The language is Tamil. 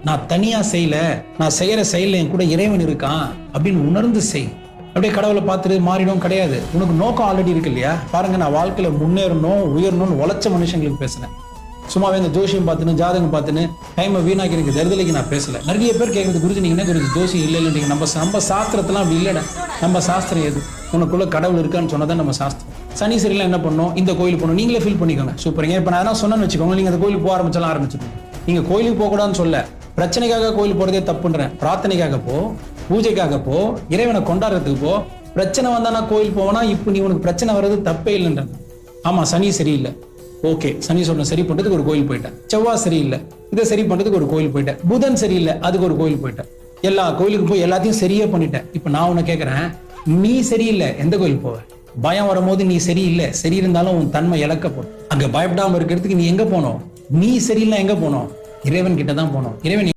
நான் தனியா செய்யல, நான் செய்யற செயல்ல என் கூட இறைவன் இருக்கான் அப்படின்னு உணர்ந்து செய். அப்படியே கடவுளை பார்த்துட்டு மாறிடும் கிடையாது. உனக்கு நோக்கம் ஆல்ரெடி இருக்கு இல்லையா? பாருங்க, நான் வாழ்க்கையில முன்னேறணும் உயரணும்னு உழைச்ச மனுஷங்களுக்கு பேசுறேன். சும்மாவே இந்த ஜோசியம் பார்த்துன்னு ஜாதகம் பார்த்துன்னு டைமை வீணாக்கி எனக்கு தருதலைக்கு நான் பேசல. நிறைய பேர் கேட்கறது குருஜி நீங்க என்ன குருஜி ஜோசியம் இல்லை இல்லைங்க. நம்ம சாஸ்திரத்தெல்லாம் அப்படி இல்லைடா. நம்ம சாஸ்திரம் எது? உனக்குள்ள கடவுள் இருக்கான்னு சொன்னதான் நம்ம சாஸ்திரம். சனி சரியில்லாம் என்ன பண்ணணும்? இந்த கோயிலுக்கு போகணும். நீங்களே ஃபீல் பண்ணிக்கோங்க. சூப்பருங்க. இப்போ நான் எதனா சொன்னேன்னு வச்சுக்கோங்க, நீங்க அந்த கோயிலுக்கு போக ஆரம்பிச்சிருக்கோம். நீங்க கோயிலுக்கு போகக்கூடாதுன்னு சொல்ல, பிரச்சனைக்காக கோயில் போறதே தப்புன்றேன். பிரார்த்தனைக்காக போ, பூஜைக்காக போ, இறைவனை கொண்டாடுறதுக்கு போ. பிரச்சனை வந்தா நான் கோயில் போவேனா? இப்போ நீ உனக்கு பிரச்சனை வர்றது தப்பே இல்லைன்றாங்க. ஆமா, சனி சரியில்லை, ஓகே, சனி சொன்ன சரி பண்றதுக்கு ஒரு கோயில் போயிட்டேன். செவ்வாய் சரியில்லை, இதை சரி பண்றதுக்கு ஒரு கோயில் போயிட்டேன். புதன் சரியில்லை, அதுக்கு ஒரு கோயில் போயிட்டேன். எல்லா கோயிலுக்கு போய் எல்லாத்தையும் சரியே பண்ணிட்டேன். இப்ப நான் உன்னை கேட்கறேன், நீ சரியில்லை, எந்த கோயில் போவ? பயம் வரும்போது நீ சரியில்லை, சரி இருந்தாலும் உன் தன்மை இழக்கப்படும். அங்க பயப்படாம இருக்கிறதுக்கு நீ எங்க போனோம்? நீ சரியில்லை, எங்க போனோம்? இறைவன் கிட்ட தான் போனோம். இறைவன்